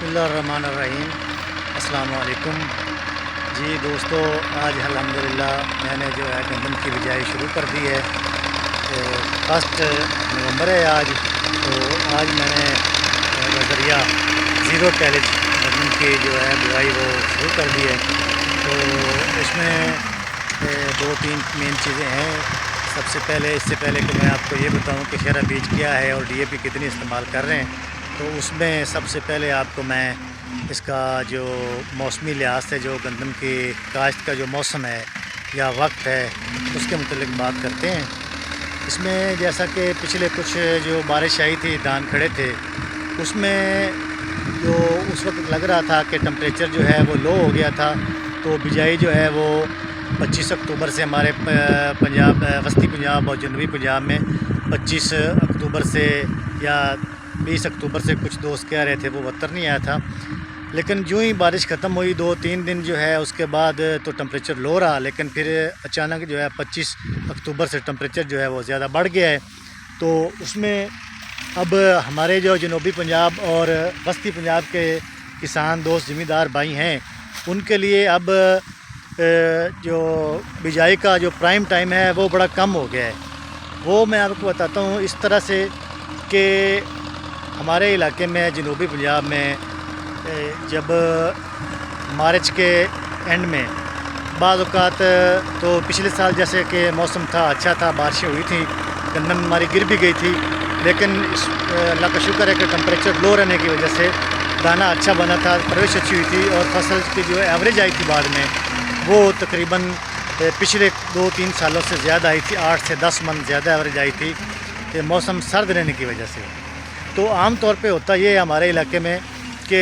बिस्मिल्लाहिर्रहमानिर्रहीम। अस्सलाम वालेकुम जी दोस्तों, आज अल्हम्दुलिल्लाह मैंने जो है गंदम की बिजाई शुरू कर दी है। तो 1 नवंबर है आज। तो आज मैंने नज़रिया ज़ीरो टैलेज गंदम की जो है बुआई वो शुरू कर दी है। तो इसमें 2-3 मेन चीज़ें हैं। इससे पहले कि मैं आपको ये बताऊं कि शहरा बीज क्या है और डीएपी कितनी इस्तेमाल कर रहे हैं, तो उसमें सबसे पहले आपको मैं इसका जो मौसमी लिहाज से जो गंदम की काश्त का जो मौसम है या वक्त है उसके मुतल्लिक बात करते हैं। इसमें जैसा कि पिछले कुछ जो बारिश आई थी, धान खड़े थे, उसमें जो उस वक्त लग रहा था कि टेम्परेचर जो है वो लो हो गया था। तो बिजाई जो है वो 25 अक्टूबर से हमारे पंजाब, वस्ती पंजाब और जनूबी पंजाब में 25 अक्टूबर से या 20 अक्टूबर से कुछ दोस्त कह रहे थे वो वतर नहीं आया था। लेकिन यूँ ही बारिश ख़त्म हुई 2-3 दिन जो है उसके बाद तो टेम्परेचर लो रहा, लेकिन फिर अचानक जो है 25 अक्टूबर से टेम्परेचर जो है वो ज़्यादा बढ़ गया है। तो उसमें अब हमारे जो जनूबी पंजाब और वस्ती पंजाब के किसान दोस्त ज़मींदार भाई हैं, उनके लिए अब जो बिजाई का जो प्राइम टाइम है वो बड़ा कम हो गया है। वो मैं आपको बताता हूँ इस तरह से कि हमारे इलाके में जनूबी पंजाब में जब मार्च के एंड में बाज़ औक़ात, तो पिछले साल जैसे कि मौसम था अच्छा था, बारिशें हुई थी, गंदम हमारी गिर भी गई थी, लेकिन अल्लाह का शुक्र है कि टेम्परेचर लो रहने की वजह से दाना अच्छा बना था, परवरिश अच्छी हुई थी और फसल की जो एवरेज आई थी बाद में वो तकरीबन पिछले 2-3 सालों से ज़्यादा आई थी, 8 से 10 मन ज़्यादा एवरेज आई थी कि मौसम सर्द रहने की वजह से। तो आम तौर पे होता ये है हमारे इलाके में कि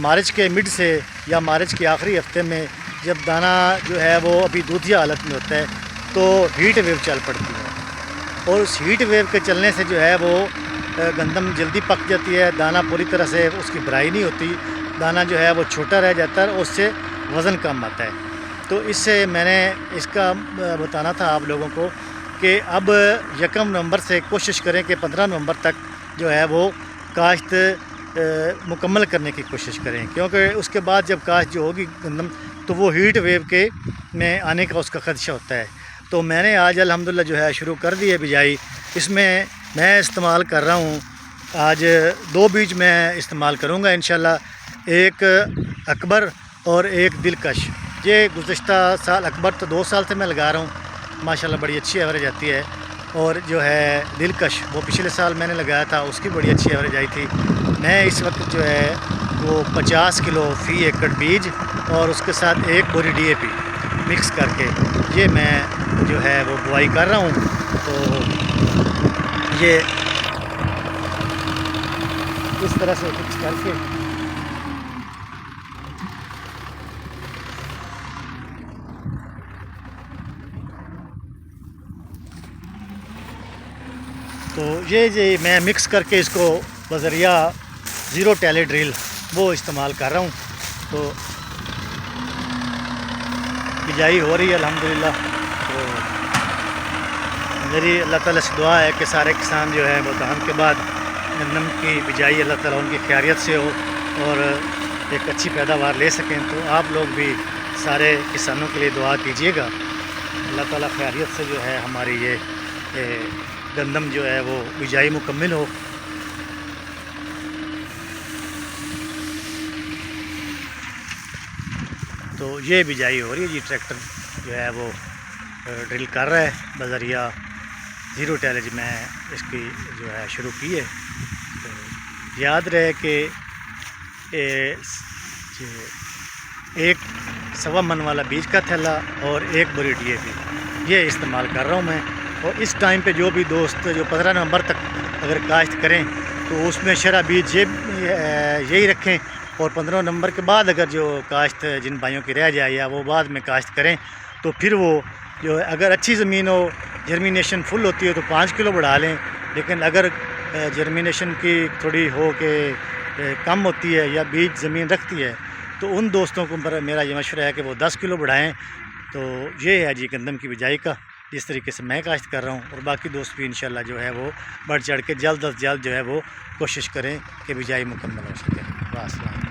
मार्च के मिड से या मार्च के आखिरी हफ्ते में जब दाना जो है वो अभी दूधिया हालत में होता है तो हीट वेव चल पड़ती है, और उस हीट वेव के चलने से जो है वो गंदम जल्दी पक जाती है, दाना पूरी तरह से उसकी भराई नहीं होती, दाना जो है वो छोटा रह जाता है और उससे वज़न कम आता है। तो इससे मैंने इसका बताना था आप लोगों को कि अब 1 नवंबर से कोशिश करें कि 15 नवंबर तक जो है वो काश्त मुकम्मल करने की कोशिश करें, क्योंकि उसके बाद जब काश्त जो होगी गंदम तो वो हीट वेव के में आने का उसका ख़दशा होता है। तो मैंने आज अल्हम्दुलिल्लाह जो है शुरू कर दी है बिजाई। इसमें मैं इस्तेमाल कर रहा हूँ, आज 2 बीज मैं इस्तेमाल करूँगा इंशाल्लाह, एक अकबर और एक दिलकश। ये गुज़श्ता साल अकबर तो 2 साल से मैं लगा रहा हूँ, माशाल्लाह बड़ी अच्छी एवरेज आती है, और जो है दिलकश वो पिछले साल मैंने लगाया था, उसकी बड़ी अच्छी एवरेज आई थी। मैं इस वक्त जो है वो 50 किलो फ़ी एकड़ बीज और उसके साथ 1 बोरी डीएपी मिक्स करके ये मैं जो है वो बुआई कर रहा हूँ। तो ये इस तरह से मिक्स करके तो ये मैं मिक्स करके इसको बज़रिया ज़ीरो टैलेज ड्रिल वो इस्तेमाल कर रहा हूँ। तो बिजाई हो रही है अल्हम्दुलिल्लाह। तो मेरी अल्लाह ताला से दुआ है कि सारे किसान जो है वो धान के बाद गंदम की बिजाई अल्लाह ताला उनकी खैरियत से हो और एक अच्छी पैदावार ले सकें। तो आप लोग भी सारे किसानों के लिए दुआ कीजिएगा, अल्लाह ताला खैरियत से जो है हमारी ये गंदम जो है वो बिजाई मुकम्मल हो। तो ये बिजाई हो रही है जी, ट्रैक्टर जो है वो ड्रिल कर रहा है बज़रिया ज़ीरो टैलेज में इसकी जो है शुरू की है। तो याद रहे कि 1 सवा मन वाला बीज का थैला और 1 बोरी डीएपी ये इस्तेमाल कर रहा हूँ मैं। और इस टाइम पे जो भी दोस्त जो 15 नवंबर तक अगर काश्त करें तो उसमें शरा बीज यही रखें, और 15 नवंबर के बाद अगर जो काश्त जिन भाइयों की रह जाए या वो बाद में काश्त करें तो फिर वो जो अगर अच्छी ज़मीन हो, जर्मिनेशन फुल होती है तो 5 किलो बढ़ा लें, लेकिन अगर जर्मिनेशन की थोड़ी हो के कम होती है या बीज ज़मीन रखती है तो उन दोस्तों को मेरा ये मशवरा है कि वो 10 किलो बढ़ाएँ। तो ये है जी गंदम की बिजाई का, जिस तरीके से मैं काश्त कर रहा हूँ, और बाकी दोस्त भी इंशाल्लाह जो है वो बढ़ चढ़ के जल्द अज जल्द जो है वो कोशिश करें कि बिजाई मुकम्मल हो सके। فاصلہ